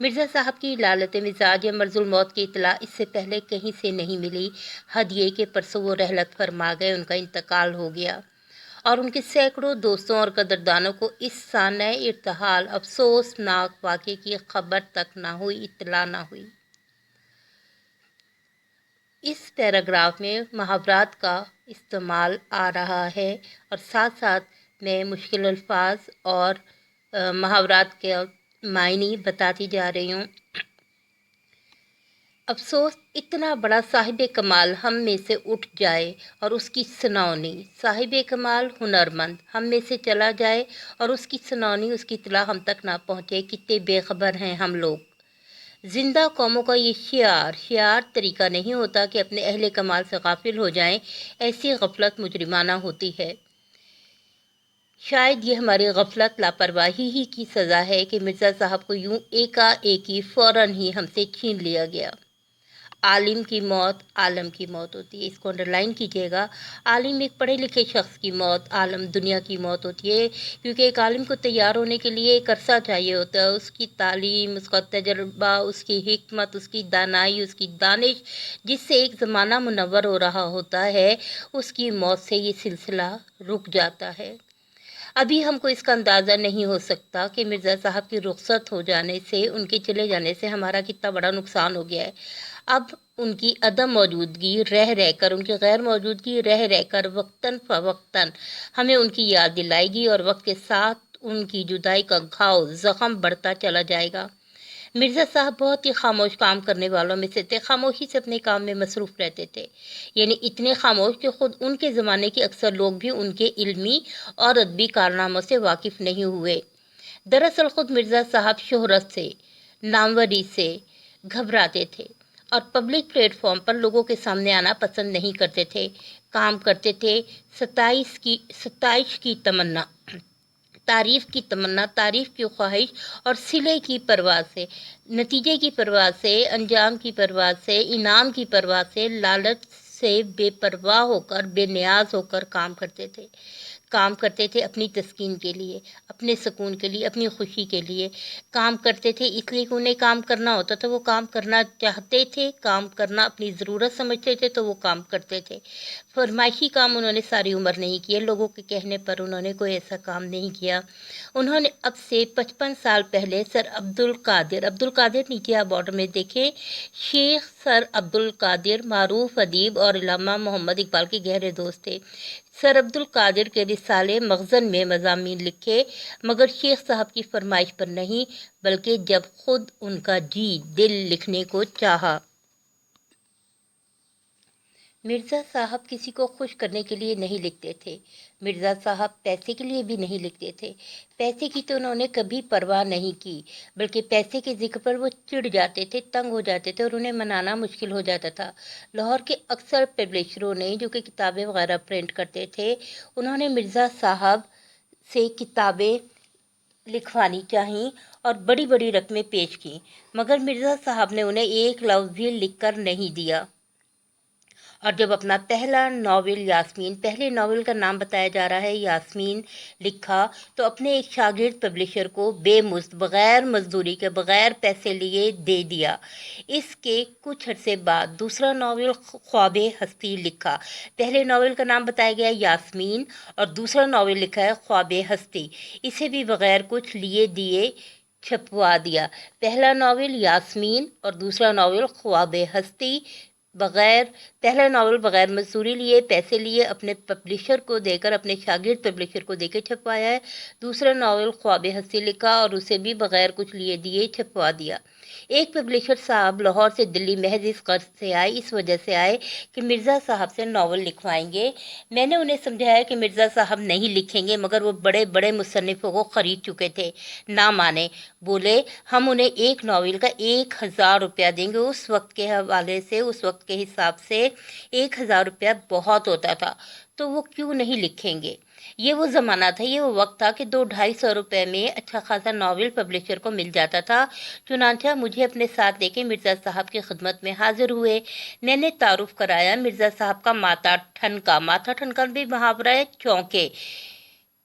مرزا صاحب کی لالت مزاج یا مرض الموت کی اطلاع اس سے پہلے کہیں سے نہیں ملی، حد یہ کہ پرسوں وہ رحلت فرما گئے، ان کا انتقال ہو گیا اور ان کے سینکڑوں دوستوں اور قدردانوں کو اس سانحہ ارتحال افسوسناک واقعے کی خبر تک نہ ہوئی، اطلاع نہ ہوئی۔ اس پیراگراف میں محاورات کا استعمال آ رہا ہے اور ساتھ ساتھ میں مشکل الفاظ اور محاورات کے معنی بتاتی جا رہی ہوں۔ افسوس اتنا بڑا صاحب کمال ہم میں سے اٹھ جائے اور اس کی سناونی، صاحب کمال ہنرمند ہم میں سے چلا جائے اور اس کی سناونی، اس کی اطلاع ہم تک نہ پہنچے، کتنے بے خبر ہیں ہم لوگ۔ زندہ قوموں کا یہ شعار طریقہ نہیں ہوتا کہ اپنے اہل کمال سے غافل ہو جائیں، ایسی غفلت مجرمانہ ہوتی ہے۔ شاید یہ ہماری غفلت، لاپرواہی ہی کی سزا ہے کہ مرزا صاحب کو یوں ایکا ایکی فوراً ہی ہم سے چھین لیا گیا۔ عالم کی موت عالم کی موت ہوتی ہے، اس کو انڈرلائن کیجیے گا۔ عالم ایک پڑھے لکھے شخص کی موت، عالم دنیا کی موت ہوتی ہے، کیونکہ ایک عالم کو تیار ہونے کے لیے ایک عرصہ چاہیے ہوتا ہے، اس کی تعلیم، اس کا تجربہ، اس کی حکمت، اس کی دانائی، اس کی دانش، جس سے ایک زمانہ منور ہو رہا ہوتا ہے، اس کی موت سے یہ سلسلہ رک جاتا ہے۔ ابھی ہم کو اس کا اندازہ نہیں ہو سکتا کہ مرزا صاحب کی رخصت ہو جانے سے، ان کے چلے جانے سے ہمارا کتنا بڑا نقصان ہو گیا ہے۔ اب ان کی عدم موجودگی رہ رہ کر، ان کی غیر موجودگی رہ رہ کر وقتاً فوقتاً ہمیں ان کی یاد دلائے گی اور وقت کے ساتھ ان کی جدائی کا گھاؤ، زخم بڑھتا چلا جائے گا۔ مرزا صاحب بہت ہی خاموش کام کرنے والوں میں سے تھے، خاموشی سے اپنے کام میں مصروف رہتے تھے، یعنی اتنے خاموش کہ خود ان کے زمانے کے اکثر لوگ بھی ان کے علمی اور ادبی کارناموں سے واقف نہیں ہوئے۔ دراصل خود مرزا صاحب شہرت سے، ناموری سے گھبراتے تھے اور پبلک پلیٹ فارم پر لوگوں کے سامنے آنا پسند نہیں کرتے تھے۔ کام کرتے تھے، ستائش کی تمنا، تعریف کی تمنا، تعریف کی خواہش اور صلے کی پرواہ سے، نتیجے کی پرواہ سے، انجام کی پرواہ سے، انعام کی پرواہ سے، لالچ سے بے پرواہ ہو کر، بے نیاز ہو کر کام کرتے تھے۔ کام کرتے تھے اپنی تسکین کے لیے، اپنے سکون کے لیے، اپنی خوشی کے لیے۔ کام کرتے تھے اس لیے کہ انہیں کام کرنا ہوتا تھا، وہ کام کرنا چاہتے تھے، کام کرنا اپنی ضرورت سمجھتے تھے تو وہ کام کرتے تھے۔ فرمائشی کام انہوں نے ساری عمر نہیں کیے، لوگوں کے کہنے پر انہوں نے کوئی ایسا کام نہیں کیا۔ انہوں نے اب سے 55 سال پہلے سر عبدالقادر نیچے آپ بارڈر میں دیکھیں، شیخ سر عبدالقادر معروف ادیب اور علامہ محمد اقبال کے گہرے دوست تھے۔ سر عبدالقادر کے رسالے مخزن میں مضامین لکھے، مگر شیخ صاحب کی فرمائش پر نہیں، بلکہ جب خود ان کا جی دل لکھنے کو چاہا۔ مرزا صاحب کسی کو خوش کرنے کے لیے نہیں لکھتے تھے، مرزا صاحب پیسے کے لیے بھی نہیں لکھتے تھے۔ پیسے کی تو انہوں نے کبھی پرواہ نہیں کی، بلکہ پیسے کے ذکر پر وہ چڑ جاتے تھے، تنگ ہو جاتے تھے اور انہیں منانا مشکل ہو جاتا تھا۔ لاہور کے اکثر پبلشروں نے، جو کہ کتابیں وغیرہ پرنٹ کرتے تھے، انہوں نے مرزا صاحب سے کتابیں لکھوانی چاہیں اور بڑی بڑی رقمیں پیش کیں، مگر مرزا صاحب نے انہیں ایک لفظ بھی لکھ کر نہیں دیا۔ اور جب اپنا پہلا ناول یاسمین، پہلے ناول کا نام بتایا جا رہا ہے یاسمین، لکھا تو اپنے ایک شاگرد پبلشر کو بے مزد، بغیر مزدوری کے، بغیر پیسے لیے دے دیا۔ اس کے کچھ عرصے بعد دوسرا ناول خواب ہستی لکھا۔ پہلے ناول کا نام بتایا گیا یاسمین اور دوسرا ناول لکھا ہے خواب ہستی، اسے بھی بغیر کچھ لیے دیے چھپوا دیا۔ پہلا ناول یاسمین اور دوسرا ناول خواب ہستی، پہلا ناول بغیر مزدوری لیے، پیسے لیے، اپنے پبلشر کو دے کر، اپنے شاگرد پبلشر کو دے کے چھپوایا ہے۔ دوسرا ناول خواب ہستی لکھا اور اسے بھی بغیر کچھ لیے دیے چھپوا دیا۔ ایک پبلشر صاحب لاہور سے دلی محض اس غرض سے آئے، اس وجہ سے آئے کہ مرزا صاحب سے ناول لکھوائیں گے۔ میں نے انہیں سمجھایا کہ مرزا صاحب نہیں لکھیں گے، مگر وہ بڑے بڑے مصنفوں کو خرید چکے تھے، نہ مانے، بولے ہم انہیں ایک ناول کا 1000 روپیہ دیں گے۔ اس وقت کے حوالے سے، اس وقت کے حساب سے 1000 روپیہ بہت ہوتا تھا، تو وہ کیوں نہیں لکھیں گے۔ یہ وہ زمانہ تھا، یہ وہ وقت تھا کہ 200-250 روپے میں اچھا خاصا ناول پبلشر کو مل جاتا تھا۔ چنانچہ مجھے اپنے ساتھ لے کے مرزا صاحب کی خدمت میں حاضر ہوئے۔ میں نے تعارف کرایا، مرزا صاحب کا ماتھا ٹھنکا بھی محاورہ ہے، چونکے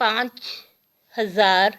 5000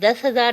10,000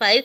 5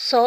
100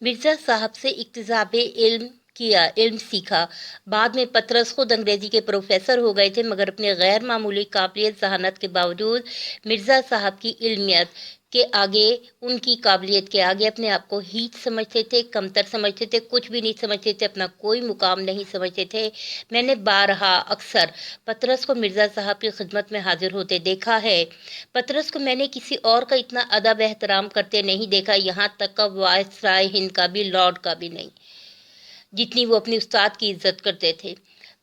مرزا صاحب سے اکتساب علم سیکھا۔ بعد میں پطرس خود انگریزی کے پروفیسر ہو گئے تھے، مگر اپنے غیر معمولی قابلیت ذہانت کے باوجود مرزا صاحب کی علمیت کے آگے، ان کی قابلیت کے آگے اپنے آپ کو ہیچ سمجھتے تھے، کمتر سمجھتے تھے، کچھ بھی نہیں سمجھتے تھے، اپنا کوئی مقام نہیں سمجھتے تھے۔ میں نے بارہا اکثر پطرس کو مرزا صاحب کی خدمت میں حاضر ہوتے دیکھا ہے۔ پطرس کو میں نے کسی اور کا اتنا ادب احترام کرتے نہیں دیکھا، یہاں تک کہ وائسرائے ہند کا بھی، لارڈ کا بھی نہیں، جتنی وہ اپنے استاد کی عزت کرتے تھے۔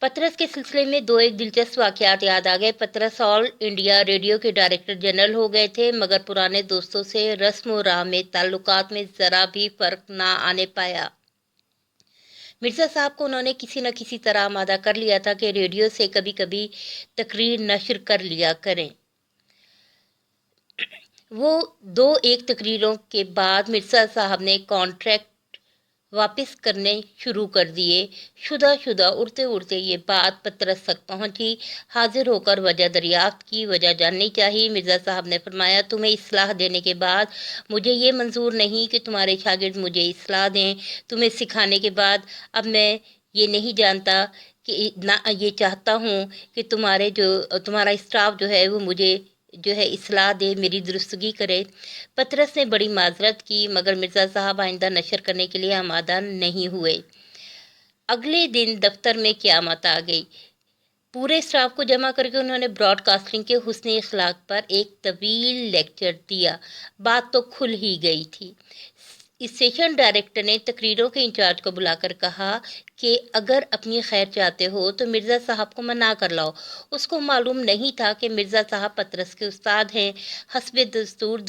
پطرس کے سلسلے میں ایک دلچسپ واقعات یاد آ گئے۔ پطرس آل انڈیا ریڈیو کے ڈائریکٹر جنرل ہو گئے تھے، مگر پرانے دوستوں سے رسم و راہ میں تعلقات میں ذرا بھی فرق نہ آنے پایا۔ مرزا صاحب کو انہوں نے کسی نہ کسی طرح آمادہ کر لیا تھا کہ ریڈیو سے کبھی کبھی تقریر نشر کر لیا کریں۔ وہ ایک تقریروں کے بعد مرزا صاحب نے کانٹریکٹ واپس کرنے شروع کر دیے۔ شدہ اڑتے اڑتے یہ بات پطرس تک پہنچی۔ حاضر ہو کر وجہ دریافت کی، وجہ جاننی چاہیے۔ مرزا صاحب نے فرمایا، تمہیں اصلاح دینے کے بعد مجھے یہ منظور نہیں کہ تمہارے شاگرد مجھے اصلاح دیں۔ تمہیں سکھانے کے بعد اب میں یہ نہیں جانتا کہ نہ یہ چاہتا ہوں کہ تمہارا اسٹاف جو ہے وہ مجھے اصلاح دے، میری درستگی کرے۔ پطرس نے بڑی معذرت کی، مگر مرزا صاحب آئندہ نشر کرنے کے لیے آمادہ نہیں ہوئے۔ اگلے دن دفتر میں قیامت آ گئی۔ پورے اسٹاف کو جمع کر کے انہوں نے براڈ کاسٹنگ کے حسن اخلاق پر ایک طویل لیکچر دیا۔ بات تو کھل ہی گئی تھی۔ اسٹیشن ڈائریکٹر نے تقریروں کے انچارج کو بلا کر کہا کہ اگر اپنی خیر چاہتے ہو تو مرزا صاحب کو منا کر لاؤ۔ اس کو معلوم نہیں تھا کہ مرزا صاحب پطرس کے استاد ہیں۔ حسب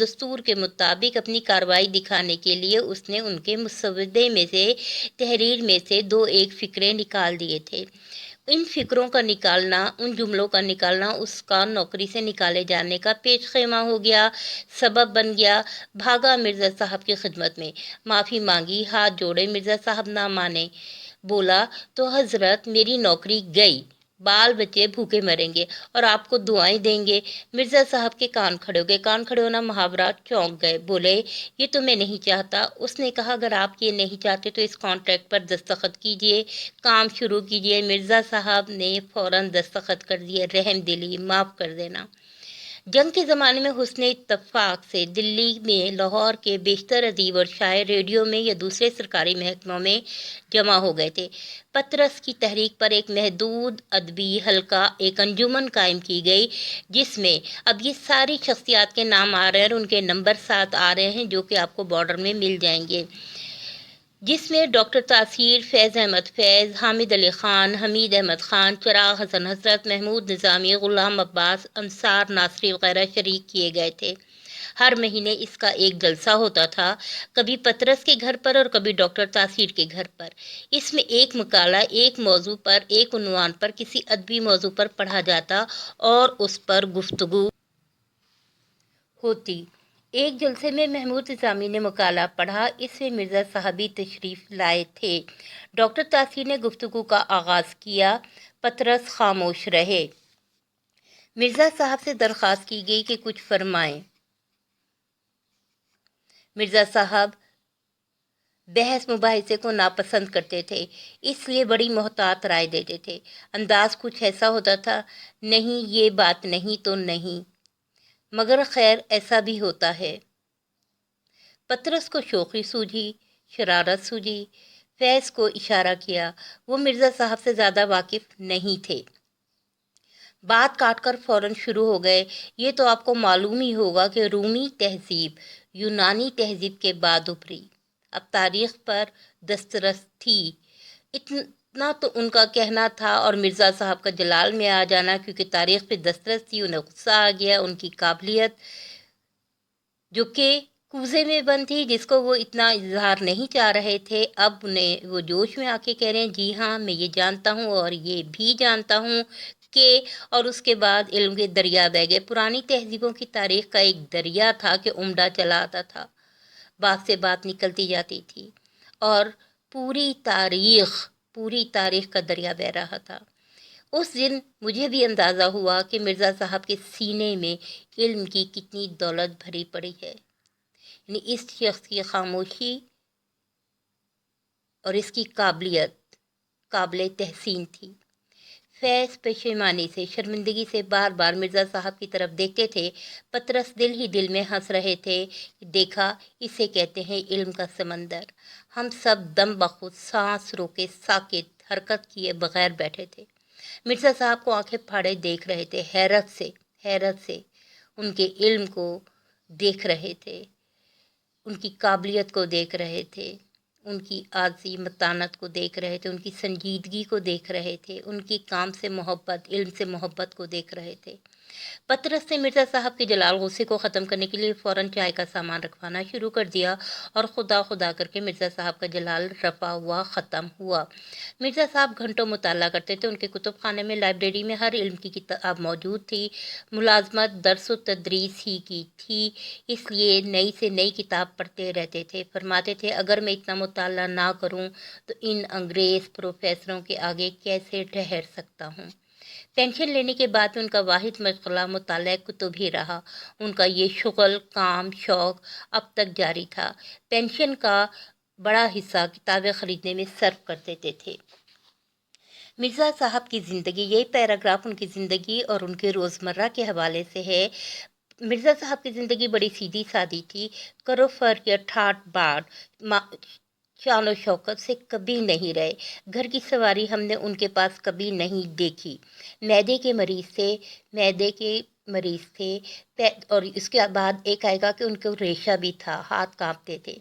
دستور کے مطابق اپنی کارروائی دکھانے کے لیے اس نے ان کے مسودے میں سے، تحریر میں سے ایک فقرے نکال دیے تھے۔ ان فقروں کا نکالنا، ان جملوں کا نکالنا اس کا نوکری سے نکالے جانے کا پیش خیمہ ہو گیا، سبب بن گیا۔ بھاگا مرزا صاحب کی خدمت میں، معافی مانگی، ہاتھ جوڑے۔ مرزا صاحب نہ مانے، بولا تو حضرت میری نوکری گئی، بال بچے بھوکے مریں گے اور آپ کو دعائیں دیں گے۔ مرزا صاحب کے کان کھڑے ہو گئے۔ کان کھڑے ہونا محاورہ، چونک گئے، بولے یہ تو میں نہیں چاہتا۔ اس نے کہا اگر آپ یہ نہیں چاہتے تو اس کانٹریکٹ پر دستخط کیجئے، کام شروع کیجئے۔ مرزا صاحب نے فوراً دستخط کر دیے۔ رحم دلی، معاف کر دینا۔ جنگ کے زمانے میں حسن اتفاق سے دلی میں لاہور کے بیشتر ادیب اور شاعر ریڈیو میں یا دوسرے سرکاری محکموں میں جمع ہو گئے تھے۔ پطرس کی تحریک پر ایک محدود ادبی حلقہ، ایک انجمن قائم کی گئی، جس میں اب یہ ساری شخصیات کے نام آ رہے ہیں اور ان کے نمبر ساتھ آ رہے ہیں جو کہ آپ کو بارڈر میں مل جائیں گے، جس میں ڈاکٹر تاثیر، فیض احمد فیض، حامد علی خان، حمید احمد خان، چراغ حسن حضرت، محمود نظامی، غلام عباس، انصار ناصری وغیرہ شریک کیے گئے تھے۔ ہر مہینے اس کا ایک جلسہ ہوتا تھا، کبھی پطرس کے گھر پر اور کبھی ڈاکٹر تاثیر کے گھر پر۔ اس میں ایک مقالہ ایک موضوع پر، ایک عنوان پر، کسی ادبی موضوع پر پڑھا جاتا اور اس پر گفتگو ہوتی۔ ایک جلسے میں محمود نظامی نے مقالہ پڑھا، اس میں مرزا صاحب بھی تشریف لائے تھے۔ ڈاکٹر تاثیر نے گفتگو کا آغاز کیا، پطرس خاموش رہے۔ مرزا صاحب سے درخواست کی گئی کہ کچھ فرمائیں۔ مرزا صاحب بحث مباحثے کو ناپسند کرتے تھے، اس لیے بڑی محتاط رائے دیتے تھے۔ انداز کچھ ایسا ہوتا تھا، نہیں یہ بات نہیں تو نہیں، مگر خیر ایسا بھی ہوتا ہے۔ پطرس کو شوخی سوجھی، شرارت سوجھی۔ فیض کو اشارہ کیا، وہ مرزا صاحب سے زیادہ واقف نہیں تھے۔ بات کاٹ کر فوراً شروع ہو گئے، یہ تو آپ کو معلوم ہی ہوگا کہ رومی تہذیب یونانی تہذیب کے بعد ابھری، اب تاریخ پر دسترس تھی۔ اتنا تو ان کا کہنا تھا اور مرزا صاحب کا جلال میں آ جانا، کیونکہ تاریخ پہ دسترس تھی، انہیں غصہ آ گیا۔ ان کی قابلیت جو کہ کوزے میں بند تھی، جس کو وہ اتنا اظہار نہیں چاہ رہے تھے، اب انہیں وہ جوش میں آ کے کہہ رہے ہیں جی ہاں میں یہ جانتا ہوں اور یہ بھی جانتا ہوں کہ، اور اس کے بعد علم کے دریا بہہ گئے۔ پرانی تہذیبوں کی تاریخ کا ایک دریا تھا کہ عمدہ چلا آتا تھا، بات سے بات نکلتی جاتی تھی اور پوری تاریخ کا دریا بہہ رہا تھا۔ اس دن مجھے بھی اندازہ ہوا کہ مرزا صاحب کے سینے میں علم کی کتنی دولت بھری پڑی ہے، یعنی اس شخص کی خاموشی اور اس کی قابلیت قابل تحسین تھی۔ فیض پشیمانی سے، شرمندگی سے بار بار مرزا صاحب کی طرف دیکھتے تھے۔ پطرس دل ہی دل میں ہنس رہے تھے۔ دیکھا، اسے کہتے ہیں علم کا سمندر۔ ہم سب دم بخود سانس روکے ساکت، حرکت کیے بغیر بیٹھے تھے۔ مرزا صاحب کو آنکھیں پھاڑے دیکھ رہے تھے، حیرت سے ان کے علم کو دیکھ رہے تھے، ان کی قابلیت کو دیکھ رہے تھے، ان کی عاجزی متانت کو دیکھ رہے تھے، ان کی سنجیدگی کو دیکھ رہے تھے، ان کی کام سے محبت، علم سے محبت کو دیکھ رہے تھے۔ پطرس نے مرزا صاحب کے جلال غصے کو ختم کرنے کے لیے فوراً چائے کا سامان رکھوانا شروع کر دیا اور خدا خدا کر کے مرزا صاحب کا جلال رفع ہوا، ختم ہوا۔ مرزا صاحب گھنٹوں مطالعہ کرتے تھے۔ ان کے کتب خانے میں، لائبریری میں ہر علم کی کتاب موجود تھی۔ ملازمت درس و تدریس ہی کی تھی، اس لیے نئی سے نئی کتاب پڑھتے رہتے تھے۔ فرماتے تھے اگر میں اتنا مطالعہ نہ کروں تو ان انگریز پروفیسروں کے آگے کیسے ٹھہر سکتا ہوں۔ پینشن لینے کے بعد ان کا واحد مشغلہ مطالعہ کتب ہی رہا۔ ان کا یہ شغل، کام، شوق اب تک جاری تھا۔ پینشن کا بڑا حصہ کتابیں خریدنے میں صرف کر دیتے تھے۔ مرزا صاحب کی زندگی، یہ پیراگراف ان کی زندگی اور ان کے روزمرہ کے حوالے سے ہے۔ مرزا صاحب کی زندگی بڑی سیدھی سادی تھی۔ کرو فرق یا ٹھاٹ باٹ شان و شوکت سے کبھی نہیں رہے۔ گھر کی سواری ہم نے ان کے پاس کبھی نہیں دیکھی۔ معدے کے مریض تھے اور اس کے بعد ایک آئے گا کہ ان کو ریشہ بھی تھا، ہاتھ کانپتے تھے۔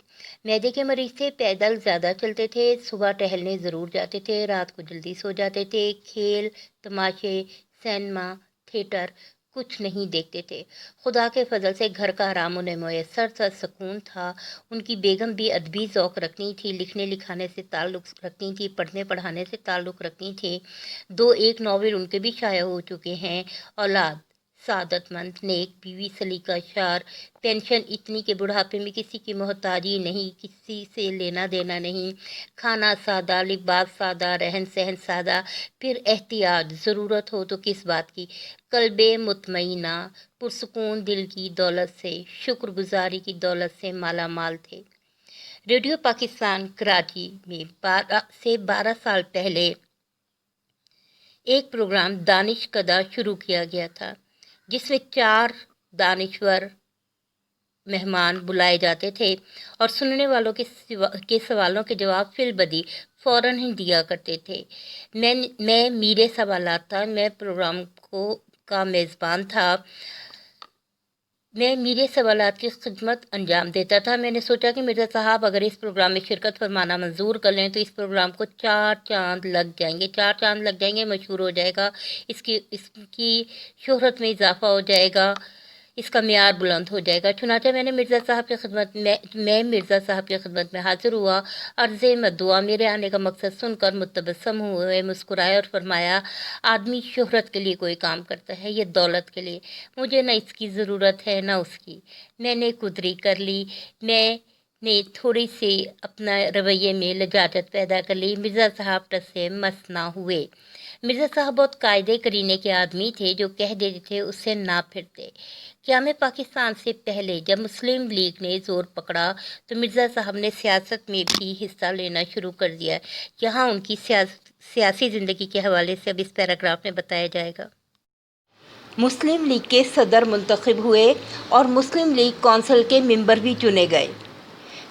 معدے کے مریض تھے، پیدل زیادہ چلتے تھے، صبح ٹہلنے ضرور جاتے تھے، رات کو جلدی سو جاتے تھے، کھیل تماشے سینما تھیٹر کچھ نہیں دیکھتے تھے۔ خدا کے فضل سے گھر کا آرام انہیں میسر تھا، سکون تھا۔ ان کی بیگم بھی ادبی ذوق رکھتی تھی، لکھنے لکھانے سے تعلق رکھتی تھی، پڑھنے پڑھانے سے تعلق رکھتی تھی۔ 2-1 ناول ان کے بھی شائع ہو چکے ہیں۔ اولاد سعادت مند، نیک، بیوی سلیقہ شار، پینشن اتنی کہ بڑھاپے میں کسی کی محتاجی نہیں، کسی سے لینا دینا نہیں، کھانا سادہ، لباس سادہ، رہن سہن سادہ، پھر احتیاط، ضرورت ہو تو کس بات کی، قلب مطمئنہ، پرسکون دل کی دولت سے، شکر گزاری کی دولت سے مالا مال تھے۔ ریڈیو پاکستان کراچی میں 12 سال پہلے ایک پروگرام دانش کدہ شروع کیا گیا تھا، جس میں 4 دانشور مہمان بلائے جاتے تھے اور سننے والوں کے سوالوں کے جواب فی البدیہہ فوراً ہی دیا کرتے تھے۔ میں میرے سوالات تھا، میں پروگرام کا میزبان تھا، میں میرے سوالات کی خدمت انجام دیتا تھا۔ میں نے سوچا کہ مرزا صاحب اگر اس پروگرام میں شرکت فرمانا منظور کر لیں تو اس پروگرام کو 4 چاند لگ جائیں گے، 4 چاند لگ جائیں گے، مشہور ہو جائے گا، اس کی شہرت میں اضافہ ہو جائے گا، اس کا معیار بلند ہو جائے گا۔ چنانچہ میں مرزا صاحب کی خدمت میں حاضر ہوا۔ عرض مدعا، میرے آنے کا مقصد سن کر متبسم ہوئے، مسکرائے اور فرمایا آدمی شہرت کے لیے کوئی کام کرتا ہے، یہ دولت کے لیے، مجھے نہ اس کی ضرورت ہے نہ اس کی۔ میں نے قدری کر لی، میں نے تھوڑی سی اپنا رویے میں لجاجت پیدا کر لی۔ مرزا صاحب ٹس سے مس نہ ہوئے۔ مرزا صاحب بہت قاعدے کرینے کے آدمی تھے، جو کہہ دیتے تھے اس سے نہ پھرتے۔ قیام پاکستان سے پہلے جب مسلم لیگ نے زور پکڑا تو مرزا صاحب نے سیاست میں بھی حصہ لینا شروع کر دیا۔ یہاں ان کی سیاسی زندگی کے حوالے سے اب اس پیراگراف میں بتایا جائے گا۔ مسلم لیگ کے صدر منتخب ہوئے اور مسلم لیگ کونسل کے ممبر بھی چنے گئے۔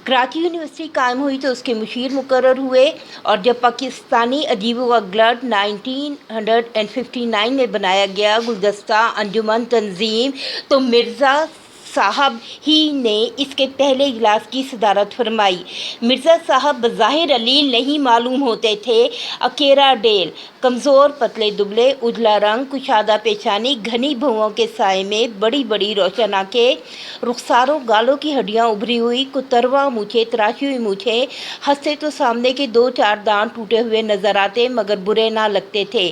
کراچی یونیورسٹی قائم ہوئی تو اس کے مشیر مقرر ہوئے اور جب پاکستانی ادیبوں کا گلڈ 1959 میں بنایا گیا گلدستہ انجمن تنظیم تو مرزا صاحب ہی نے اس کے پہلے اجلاس کی صدارت فرمائی۔ مرزا صاحب بظاہر علیل نہیں معلوم ہوتے تھے، اکیرا ڈیل، کمزور، پتلے دبلے، اجلا رنگ، کشادہ پیشانی، گھنی بھوؤں کے سائے میں بڑی بڑی روشن آنکھیں، رخساروں گالوں کی ہڈیاں ابھری ہوئی، کتروا مونچھیں، تراشی ہوئی مونچھیں، ہنستے تو سامنے کے 2-4 دانت ٹوٹے ہوئے نظر آتے مگر برے نہ لگتے تھے،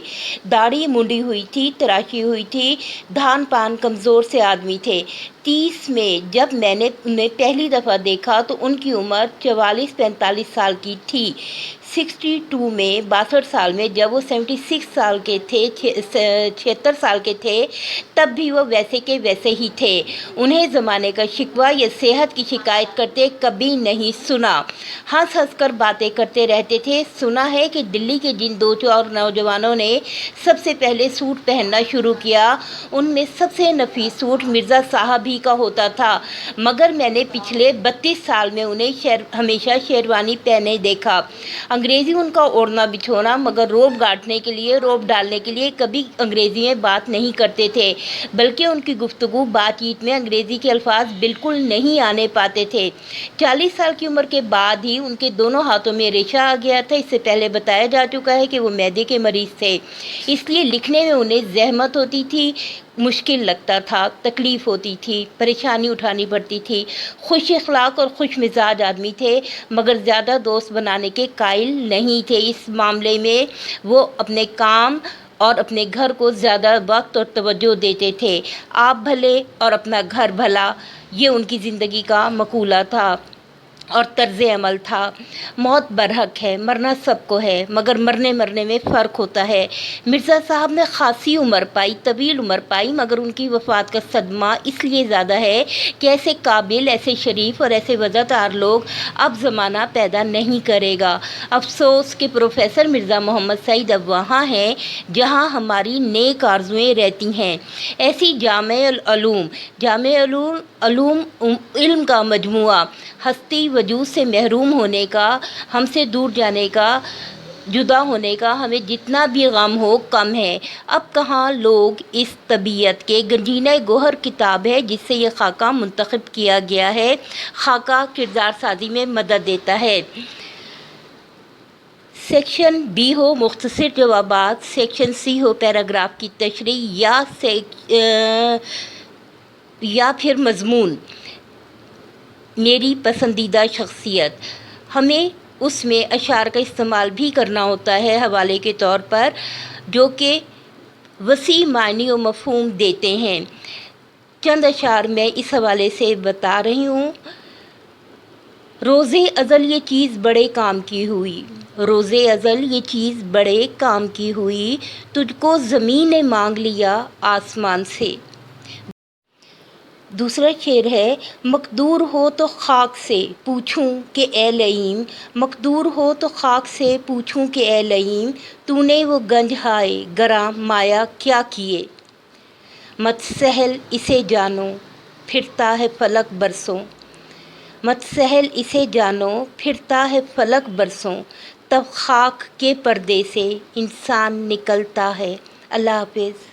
داڑھی منڈی ہوئی تھی، تراشی ہوئی تھی، دھان پان کمزور سے آدمی تھے۔ 30 میں جب میں نے انہیں پہلی دفعہ دیکھا تو ان کی عمر 44-45 سال کی تھی۔ 62 میں 62 سال میں جب وہ 76 سال کے تھے 76 سال کے تھے تب بھی وہ ویسے کے ویسے ہی تھے. انہیں زمانے کا شکوہ یا صحت کی شکایت کرتے کبھی نہیں سنا. ہنس ہنس کر باتیں کرتے رہتے تھے. سنا ہے کہ دلی کے جن 2-4 نوجوانوں نے سب سے پہلے سوٹ پہننا شروع کیا ان میں سب سے نفیس سوٹ مرزا صاحب ہی کا ہوتا تھا، مگر میں نے پچھلے 32 سال میں انہیں ہمیشہ شیروانی پہنے دیکھا. انگریزی ان کا اوڑھنا بچھونا، مگر روب ڈالنے کے لیے کبھی انگریزی میں بات نہیں کرتے تھے، بلکہ ان کی گفتگو بات چیت میں انگریزی کے الفاظ بالکل نہیں آنے پاتے تھے. 40 سال کی عمر کے بعد ہی ان کے دونوں ہاتھوں میں ریشہ آ گیا تھا. اس سے پہلے بتایا جا چکا ہے کہ وہ معدے کے مریض تھے، اس لیے لکھنے میں انہیں زحمت ہوتی تھی، مشکل لگتا تھا، تکلیف ہوتی تھی، پریشانی اٹھانی پڑتی تھی. خوش اخلاق اور خوش مزاج آدمی تھے، مگر زیادہ دوست بنانے کے قائل نہیں تھے. اس معاملے میں وہ اپنے کام اور اپنے گھر کو زیادہ وقت اور توجہ دیتے تھے. آپ بھلے اور اپنا گھر بھلا، یہ ان کی زندگی کا مقولہ تھا اور طرز عمل تھا. موت برحق ہے، مرنا سب کو ہے، مگر مرنے میں فرق ہوتا ہے. مرزا صاحب نے خاصی عمر پائی، طویل عمر پائی، مگر ان کی وفات کا صدمہ اس لیے زیادہ ہے کہ ایسے قابل، ایسے شریف اور ایسے وفادار لوگ اب زمانہ پیدا نہیں کرے گا. افسوس کہ پروفیسر مرزا محمد سعید اب وہاں ہیں جہاں ہماری نیک آرزوئیں رہتی ہیں. ایسی جامع علوم علم کا مجموعہ، ہستی وجود سے محروم ہونے کا، ہم سے دور جانے کا، جدا ہونے کا ہمیں جتنا بھی غم ہو کم ہے. اب کہاں لوگ اس طبیعت کے گنجینہ گوہر کتاب ہے جس سے یہ خاکہ منتخب کیا گیا ہے. خاکہ کردار سازی میں مدد دیتا ہے. سیکشن بی ہو مختصر جوابات، سیکشن سی ہو پیراگراف کی تشریح یا پھر مضمون. میری پسندیدہ شخصیت. ہمیں اس میں اشعار کا استعمال بھی کرنا ہوتا ہے حوالے کے طور پر، جو کہ وسیع معنی و مفہوم دیتے ہیں. چند اشعار میں اس حوالے سے بتا رہی ہوں. روزے ازل یہ چیز بڑے کام کی ہوئی، روزے ازل یہ چیز بڑے کام کی ہوئی، تجھ کو زمین نے مانگ لیا آسمان سے. دوسرا شعر ہے، مقدور ہو تو خاک سے پوچھوں کہ اے لئیم، مقدور ہو تو خاک سے پوچھوں کہ اے لئیم، تو نے وہ گنج ہائے گراں مایا کیا کیے. مت سہل اسے جانو پھرتا ہے فلک برسوں، مت سہل اسے جانو پھرتا ہے فلک برسوں، تب خاک کے پردے سے انسان نکلتا ہے. اللہ حافظ.